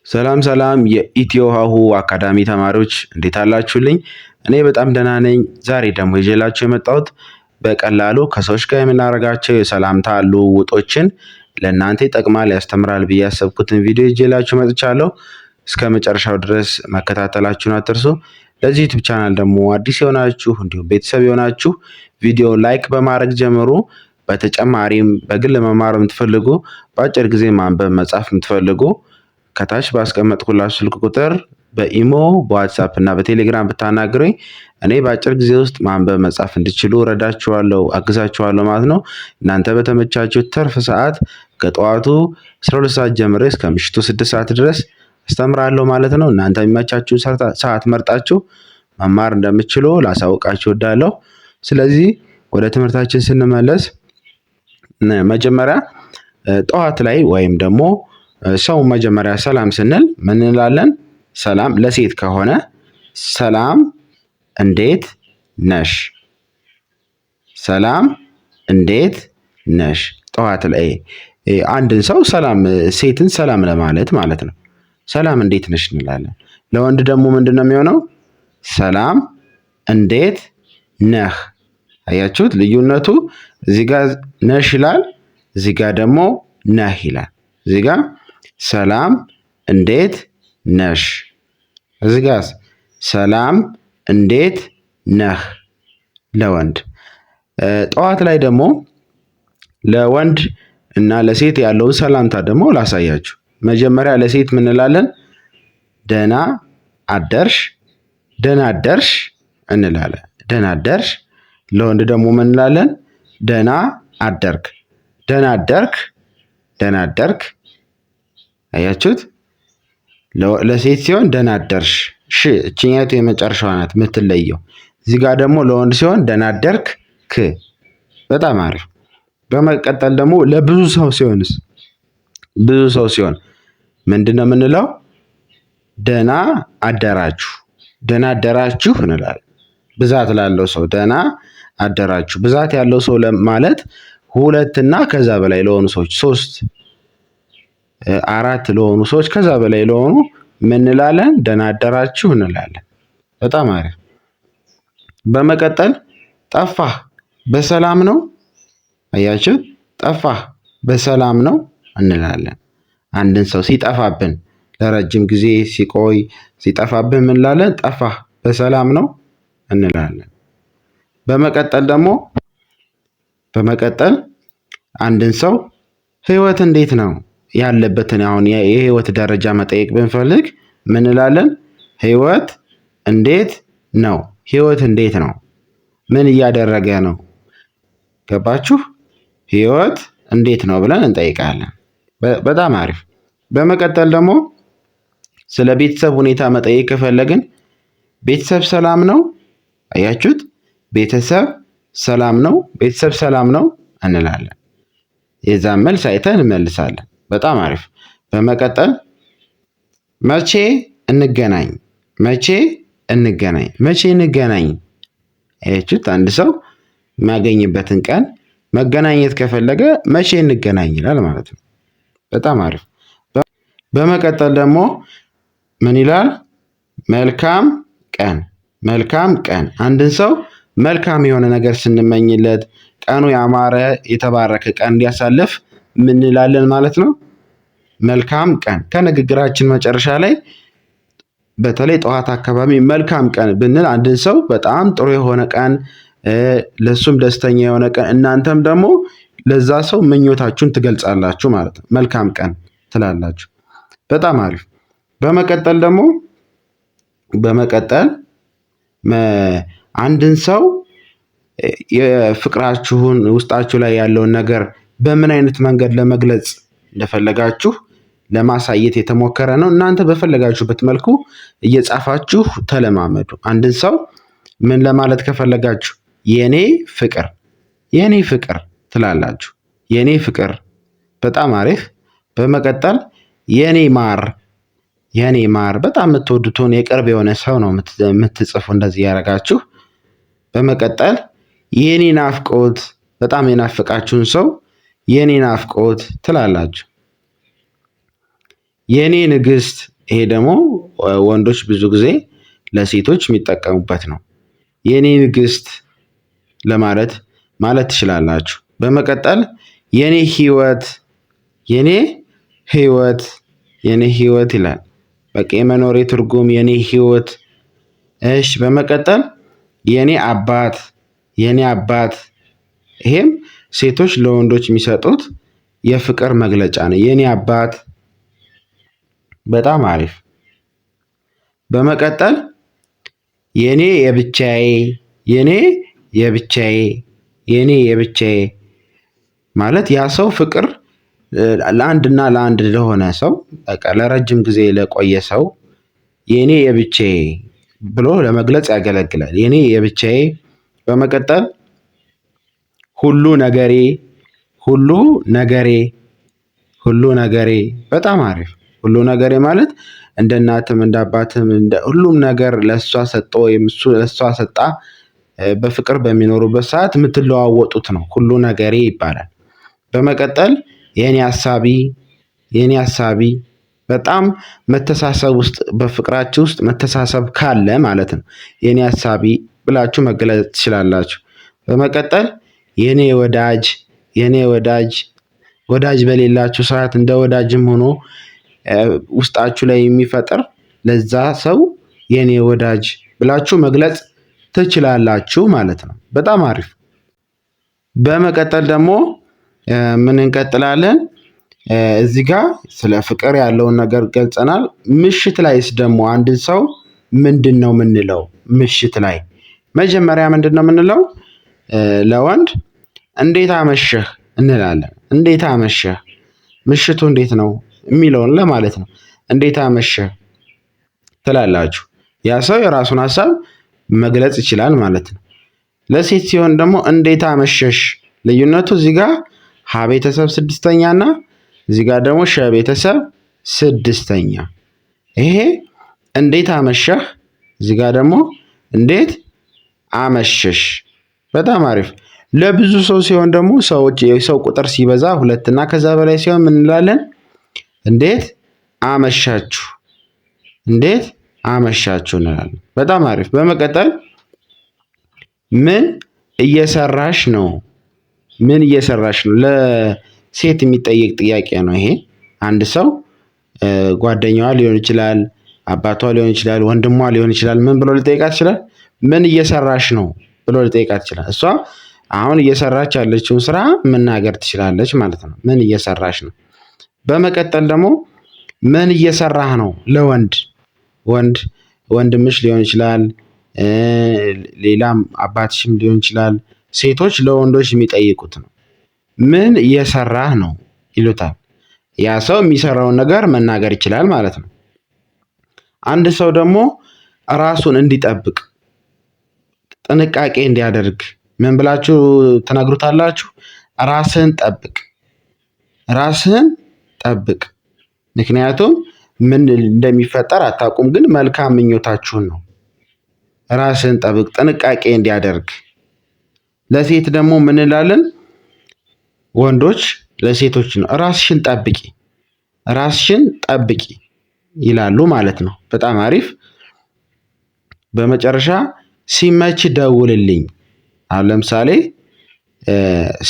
ሰላም ሰላም የኢትዮ ሀሁ አካዳሚ ተማሪዎች እንዴት አላችሁልኝ? እኔ በጣም ደህና ነኝ። ዛሬ ደግሞ ይዤላችሁ የመጣሁት በቀላሉ ከሰዎች ጋር የምናደርጋቸው የሰላምታ ልውውጦችን ለእናንተ ይጠቅማል፣ ያስተምራል ብዬ ያሰብኩትን ቪዲዮ ይዤላችሁ መጥቻለሁ። እስከ መጨረሻው ድረስ መከታተላችሁን አትርሱ። ለዚህ ዩቲዩብ ቻናል ደግሞ አዲስ የሆናችሁ እንዲሁም ቤተሰብ የሆናችሁ ቪዲዮ ላይክ በማድረግ ጀምሩ። በተጨማሪም በግል መማር የምትፈልጉ በአጭር ጊዜ ማንበብ መጻፍ የምትፈልጉ ከታች ባስቀመጥኩላችሁ ስልክ ቁጥር በኢሞ በዋትሳፕ እና በቴሌግራም ብታናግሩኝ እኔ በአጭር ጊዜ ውስጥ ማንበብ መጻፍ እንድችሉ እረዳችኋለሁ፣ አግዛችኋለሁ ማለት ነው። እናንተ በተመቻችሁ ትርፍ ሰዓት ከጠዋቱ 12 ሰዓት ጀምሬ እስከ ምሽቱ 6 ሰዓት ድረስ አስተምራለሁ ማለት ነው። እናንተ የሚመቻችሁን ሰዓት መርጣችሁ መማር እንደምትችሉ ላሳውቃችሁ እወዳለሁ። ስለዚህ ወደ ትምህርታችን ስንመለስ መጀመሪያ ጠዋት ላይ ወይም ደግሞ ሰው መጀመሪያ ሰላም ስንል ምን እንላለን? ሰላም ለሴት ከሆነ ሰላም እንዴት ነሽ? ሰላም እንዴት ነሽ? ጠዋት ላይ አንድን ሰው ሰላም ሴትን ሰላም ለማለት ማለት ነው። ሰላም እንዴት ነሽ እንላለን። ለወንድ ደግሞ ምንድን ነው የሚሆነው? ሰላም እንዴት ነህ? አያችሁት ልዩነቱ? እዚህ ጋር ነሽ ይላል፣ እዚህ ጋር ደግሞ ነህ ይላል። እዚህ ጋር ሰላም እንዴት ነሽ? እዚህ ጋር ሰላም እንዴት ነህ ለወንድ። ጠዋት ላይ ደግሞ ለወንድ እና ለሴት ያለውን ሰላምታ ደግሞ ላሳያችሁ። መጀመሪያ ለሴት ምን እንላለን? ደህና አደርሽ፣ ደህና አደርሽ እንላለን። ደህና አደርሽ። ለወንድ ደግሞ ምን እንላለን? ደህና አደርክ፣ ደህና አደርክ፣ ደህና አደርክ። አያችሁት? ለሴት ሲሆን ደህና አደርሽ፣ ሽ እችኛቱ የመጨረሻዋ ናት የምትለየው። እዚህ ጋር ደግሞ ለወንድ ሲሆን ደህና አደርክ፣ ክ። በጣም አሪፍ። በመቀጠል ደግሞ ለብዙ ሰው ሲሆንስ? ብዙ ሰው ሲሆን ምንድን ነው የምንለው? ደህና አደራችሁ፣ ደህና አደራችሁ እንላለን። ብዛት ላለው ሰው ደህና አደራችሁ። ብዛት ያለው ሰው ማለት ሁለት እና ከዛ በላይ ለሆኑ ሰዎች፣ ሶስት አራት ለሆኑ ሰዎች ከዛ በላይ ለሆኑ ምን እንላለን? ደህና አደራችሁ እንላለን። በጣም አሪፍ። በመቀጠል ጠፋህ በሰላም ነው? አያችሁ፣ ጠፋህ በሰላም ነው እንላለን። አንድን ሰው ሲጠፋብን ለረጅም ጊዜ ሲቆይ ሲጠፋብን ምን እንላለን? ጠፋህ በሰላም ነው እንላለን። በመቀጠል አንድን ሰው ህይወት እንዴት ነው ያለበትን አሁን የህይወት ደረጃ መጠየቅ ብንፈልግ ምን እንላለን? ህይወት እንዴት ነው? ህይወት እንዴት ነው? ምን እያደረገ ነው? ገባችሁ? ህይወት እንዴት ነው ብለን እንጠይቃለን። በጣም አሪፍ። በመቀጠል ደግሞ ስለ ቤተሰብ ሁኔታ መጠየቅ ከፈለግን ቤተሰብ ሰላም ነው? አያችሁት? ቤተሰብ ሰላም ነው፣ ቤተሰብ ሰላም ነው እንላለን። የዛን መልስ አይተን እንመልሳለን። በጣም አሪፍ። በመቀጠል መቼ እንገናኝ? መቼ እንገናኝ? መቼ እንገናኝ? አያችሁት? አንድ ሰው የሚያገኝበትን ቀን መገናኘት ከፈለገ መቼ እንገናኝ ይላል ማለት ነው። በጣም አሪፍ። በመቀጠል ደግሞ ምን ይላል? መልካም ቀን፣ መልካም ቀን። አንድን ሰው መልካም የሆነ ነገር ስንመኝለት ቀኑ ያማረ የተባረከ ቀን እንዲያሳልፍ ምን እንላለን ማለት ነው? መልካም ቀን። ከንግግራችን መጨረሻ ላይ በተለይ ጠዋት አካባቢ መልካም ቀን ብንል አንድን ሰው በጣም ጥሩ የሆነ ቀን፣ ለሱም ደስተኛ የሆነ ቀን፣ እናንተም ደግሞ ለዛ ሰው ምኞታችሁን ትገልጻላችሁ ማለት ነው። መልካም ቀን ትላላችሁ። በጣም አሪፍ። በመቀጠል አንድን ሰው የፍቅራችሁን ውስጣችሁ ላይ ያለውን ነገር በምን አይነት መንገድ ለመግለጽ እንደፈለጋችሁ ለማሳየት የተሞከረ ነው። እናንተ በፈለጋችሁበት መልኩ እየጻፋችሁ ተለማመዱ። አንድን ሰው ምን ለማለት ከፈለጋችሁ የኔ ፍቅር፣ የኔ ፍቅር ትላላችሁ። የኔ ፍቅር። በጣም አሪፍ። በመቀጠል የኔ ማር፣ የኔ ማር። በጣም የምትወዱትን የቅርብ የሆነ ሰው ነው የምትጽፉ እንደዚህ ያደረጋችሁ። በመቀጠል የኔ ናፍቆት፣ በጣም የናፈቃችሁን ሰው የኔ ናፍቆት ትላላችሁ። የኔ ንግስት፣ ይሄ ደግሞ ወንዶች ብዙ ጊዜ ለሴቶች የሚጠቀሙበት ነው። የኔ ንግስት ለማለት ትችላላችሁ። በመቀጠል የኔ ህይወት፣ የኔ ህይወት፣ የኔ ህይወት ይላል። በቃ የመኖሬ ትርጉም የኔ ህይወት። እሺ በመቀጠል የኔ አባት፣ የኔ አባት። ይሄም ሴቶች ለወንዶች የሚሰጡት የፍቅር መግለጫ ነው። የኔ አባት። በጣም አሪፍ። በመቀጠል የኔ የብቻዬ፣ የኔ የብቻዬ፣ የኔ የብቻዬ ማለት ያ ሰው ፍቅር ለአንድና ለአንድ ለሆነ ሰው በቃ ለረጅም ጊዜ ለቆየ ሰው የኔ የብቻዬ ብሎ ለመግለጽ ያገለግላል። የኔ የብቻዬ። በመቀጠል ሁሉ ነገሬ፣ ሁሉ ነገሬ፣ ሁሉ ነገሬ። በጣም አሪፍ። ሁሉ ነገሬ ማለት እንደ እናትም እንደ አባትም እንደ ሁሉም ነገር ለእሷ ሰጠ ወይም እሱ ለእሷ ሰጣ በፍቅር በሚኖሩበት ሰዓት የምትለዋወጡት ነው። ሁሉ ነገሬ ይባላል። በመቀጠል የኔ ሀሳቢ፣ የኔ ሀሳቢ። በጣም መተሳሰብ ውስጥ በፍቅራችሁ ውስጥ መተሳሰብ ካለ ማለት ነው የኔ ሀሳቢ ብላችሁ መግለጽ ትችላላችሁ። በመቀጠል የኔ ወዳጅ፣ የኔ ወዳጅ። ወዳጅ በሌላችሁ ሰዓት እንደ ወዳጅም ሆኖ ውስጣችሁ ላይ የሚፈጥር ለዛ ሰው የኔ ወዳጅ ብላችሁ መግለጽ ትችላላችሁ ማለት ነው። በጣም አሪፍ። በመቀጠል ደግሞ ምን እንቀጥላለን? እዚህ ጋር ስለ ፍቅር ያለውን ነገር ገልጸናል። ምሽት ላይስ ደግሞ አንድን ሰው ምንድን ነው የምንለው? ምሽት ላይ መጀመሪያ ምንድን ነው የምንለው? ለወንድ እንዴት አመሸህ እንላለን። እንዴት አመሸህ፣ ምሽቱ እንዴት ነው የሚለውን ለማለት ነው። እንዴት አመሸህ ትላላችሁ። ያ ሰው የራሱን ሀሳብ መግለጽ ይችላል ማለት ነው። ለሴት ሲሆን ደግሞ እንዴት አመሸሽ። ልዩነቱ እዚህ ጋር ሀ ቤተሰብ ስድስተኛ እና እዚህ ጋር ደግሞ ሸ ቤተሰብ ስድስተኛ። ይሄ እንዴት አመሸህ፣ እዚህ ጋር ደግሞ እንዴት አመሸሽ። በጣም አሪፍ። ለብዙ ሰው ሲሆን ደግሞ የሰው ቁጥር ሲበዛ ሁለት እና ከዛ በላይ ሲሆን ምን እንላለን? እንዴት አመሻችሁ፣ እንዴት አመሻችሁ እንላለን። በጣም አሪፍ። በመቀጠል ምን እየሰራሽ ነው፣ ምን እየሰራሽ ነው። ለሴት የሚጠየቅ ጥያቄ ነው ይሄ። አንድ ሰው ጓደኛዋ ሊሆን ይችላል፣ አባቷ ሊሆን ይችላል፣ ወንድሟ ሊሆን ይችላል። ምን ብሎ ሊጠይቃት ይችላል? ምን እየሰራሽ ነው ብሎ ሊጠይቃት ይችላል። እሷ አሁን እየሰራች ያለችውን ስራ መናገር ትችላለች ማለት ነው። ምን እየሰራሽ ነው። በመቀጠል ደግሞ ምን እየሰራህ ነው ለወንድ፣ ወንድምሽ ሊሆን ይችላል፣ ሌላም አባትሽም ሊሆን ይችላል። ሴቶች ለወንዶች የሚጠይቁት ነው። ምን እየሰራህ ነው ይሉታል። ያ ሰው የሚሰራውን ነገር መናገር ይችላል ማለት ነው። አንድ ሰው ደግሞ ራሱን እንዲጠብቅ ጥንቃቄ እንዲያደርግ ምን ብላችሁ ትነግሩታላችሁ? ራስህን ጠብቅ፣ ራስህን ጠብቅ። ምክንያቱም ምን እንደሚፈጠር አታውቁም፣ ግን መልካም ምኞታችሁን ነው። ራስህን ጠብቅ፣ ጥንቃቄ እንዲያደርግ። ለሴት ደግሞ ምን እንላለን? ወንዶች ለሴቶች ነው ራስሽን ጠብቂ፣ ራስሽን ጠብቂ ይላሉ ማለት ነው። በጣም አሪፍ። በመጨረሻ ሲመች ደውልልኝ። አሁን ለምሳሌ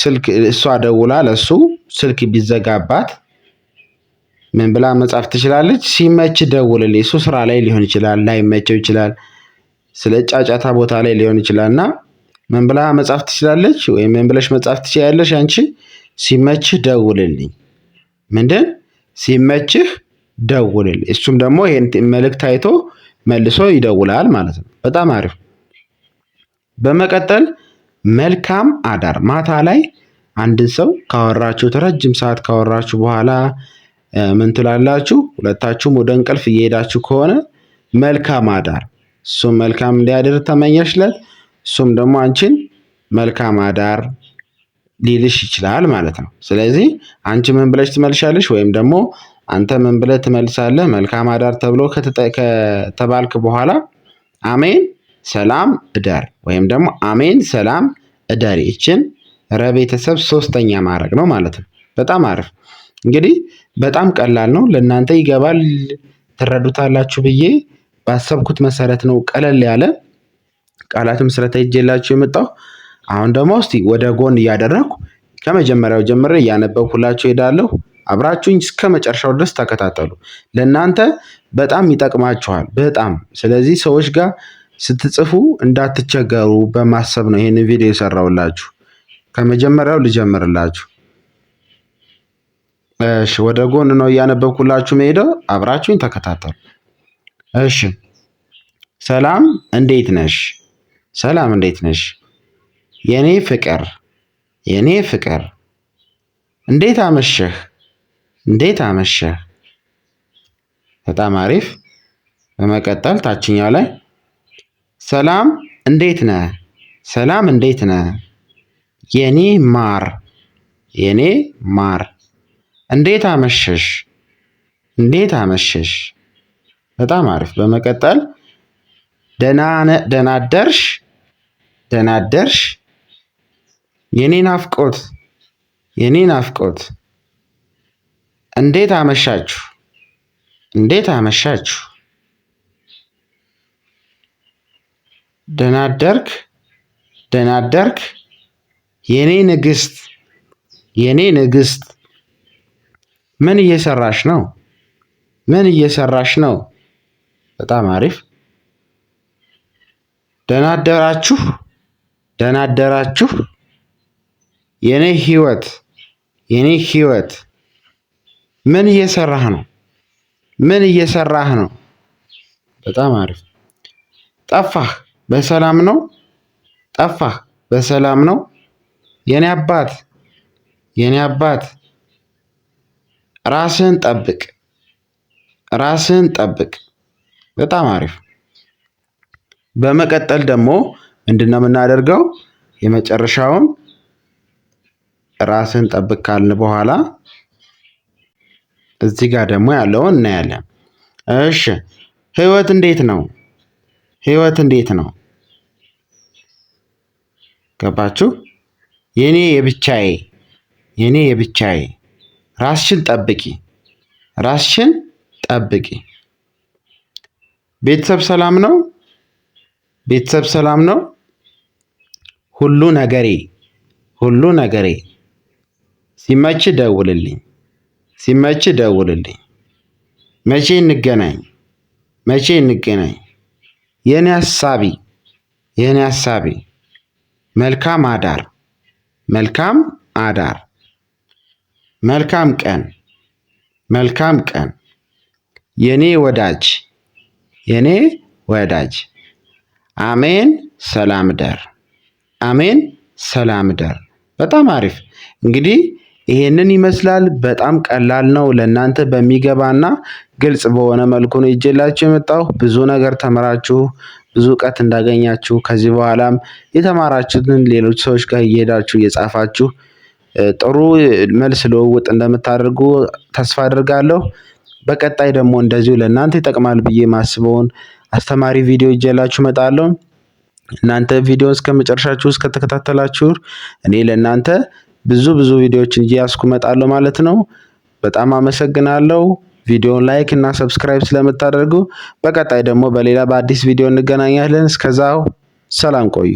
ስልክ እሷ ደውላ ለሱ ስልክ ቢዘጋባት ምን ብላ መጻፍ ትችላለች? ሲመች ደውልልኝ። እሱ ስራ ላይ ሊሆን ይችላል፣ ላይመቸው ይችላል፣ ስለ ጫጫታ ቦታ ላይ ሊሆን ይችላል እና ምን ብላ መጻፍ ትችላለች? ወይም ምን ብለሽ መጻፍ ትችላለሽ አንቺ? ሲመችህ ደውልልኝ። ምንድን ሲመችህ ደውልልኝ። እሱም ደግሞ ይሄን መልእክት አይቶ መልሶ ይደውላል ማለት ነው። በጣም አሪፍ። በመቀጠል መልካም አዳር። ማታ ላይ አንድን ሰው ካወራችሁት ረጅም ሰዓት ካወራችሁ በኋላ ምን ትላላችሁ? ሁለታችሁም ወደ እንቅልፍ እየሄዳችሁ ከሆነ መልካም አዳር። እሱም መልካም እንዲያድር ተመኘሽለት፣ እሱም ደግሞ አንቺን መልካም አዳር ሊልሽ ይችላል ማለት ነው። ስለዚህ አንቺ ምን ብለሽ ትመልሻለሽ? ወይም ደግሞ አንተ ምን ብለህ ትመልሳለህ? መልካም አዳር ተብሎ ከተባልክ በኋላ አሜን ሰላም እደር ወይም ደግሞ አሜን ሰላም እደር። ይችን ረቤተሰብ ሶስተኛ ማድረግ ነው ማለት ነው። በጣም አሪፍ። እንግዲህ በጣም ቀላል ነው፣ ለእናንተ ይገባል ትረዱታላችሁ ብዬ ባሰብኩት መሰረት ነው ቀለል ያለ ቃላትም ስለተይዤላችሁ የመጣው። አሁን ደግሞ እስቲ ወደ ጎን እያደረኩ ከመጀመሪያው ጀምሬ እያነበብኩላችሁ ሄዳለሁ። አብራችሁኝ እስከ መጨረሻው ድረስ ተከታተሉ። ለእናንተ በጣም ይጠቅማችኋል በጣም። ስለዚህ ሰዎች ጋር ስትጽፉ እንዳትቸገሩ በማሰብ ነው ይሄንን ቪዲዮ የሰራሁላችሁ። ከመጀመሪያው ልጀምርላችሁ። እሺ፣ ወደ ጎን ነው እያነበብኩላችሁ መሄደው። አብራችሁኝ ተከታተሉ። እሺ፣ ሰላም እንዴት ነሽ? ሰላም እንዴት ነሽ? የኔ ፍቅር የኔ ፍቅር። እንዴት አመሸህ? እንዴት አመሸህ? በጣም አሪፍ። በመቀጠል ታችኛው ላይ ሰላም እንዴት ነህ? ሰላም እንዴት ነህ? የኔ ማር የኔ ማር። እንዴት አመሸሽ? እንዴት አመሸሽ? በጣም አሪፍ። በመቀጠል ደህና አደርሽ? ደህና አደርሽ? የኔ ናፍቆት የኔ ናፍቆት። እንዴት አመሻችሁ? እንዴት አመሻችሁ? ደህና አደርክ? ደህና አደርክ? የኔ ንግስት የኔ ንግስት። ምን እየሰራሽ ነው? ምን እየሰራሽ ነው? በጣም አሪፍ። ደህና አደራችሁ? ደህና አደራችሁ? የኔ ህይወት የኔ ህይወት። ምን እየሰራህ ነው? ምን እየሰራህ ነው? በጣም አሪፍ። ጠፋህ? በሰላም ነው? ጠፋህ? በሰላም ነው? የኔ አባት የኔ አባት። ራስህን ጠብቅ ራስህን ጠብቅ። በጣም አሪፍ። በመቀጠል ደግሞ ምንድነው የምናደርገው? የመጨረሻውን ራስህን ጠብቅ ካልን በኋላ እዚህ ጋር ደግሞ ያለውን እናያለን። እሺ፣ ህይወት እንዴት ነው? ህይወት እንዴት ነው? ገባችሁ? የኔ የብቻዬ የኔ የብቻዬ። ራስሽን ጠብቂ ራስሽን ጠብቂ። ቤተሰብ ሰላም ነው? ቤተሰብ ሰላም ነው? ሁሉ ነገሬ ሁሉ ነገሬ። ሲመች ደውልልኝ ሲመች ደውልልኝ። መቼ እንገናኝ መቼ እንገናኝ። የኔ ሐሳቢ የኔ ሐሳቢ። መልካም አዳር መልካም አዳር። መልካም ቀን መልካም ቀን። የኔ ወዳጅ የኔ ወዳጅ። አሜን ሰላም ደር አሜን ሰላም ደር። በጣም አሪፍ። እንግዲህ ይሄንን ይመስላል። በጣም ቀላል ነው። ለእናንተ በሚገባና ግልጽ በሆነ መልኩ ነው ይዤላችሁ የመጣሁ። ብዙ ነገር ተምራችሁ ብዙ እውቀት እንዳገኛችሁ ከዚህ በኋላም የተማራችሁትን ሌሎች ሰዎች ጋር እየሄዳችሁ እየጻፋችሁ ጥሩ መልስ ልውውጥ እንደምታደርጉ ተስፋ አድርጋለሁ። በቀጣይ ደግሞ እንደዚሁ ለእናንተ ይጠቅማል ብዬ ማስበውን አስተማሪ ቪዲዮ ይዤላችሁ እመጣለሁ። እናንተ ቪዲዮ እስከ መጨረሻችሁ እስከተከታተላችሁ እኔ ለእናንተ ብዙ ቪዲዮዎችን እያስኩ እመጣለሁ ማለት ነው። በጣም አመሰግናለሁ። ቪዲዮውን ላይክ እና ሰብስክራይብ ስለምታደርጉ። በቀጣይ ደግሞ በሌላ በአዲስ ቪዲዮ እንገናኛለን። እስከዛው ሰላም ቆዩ።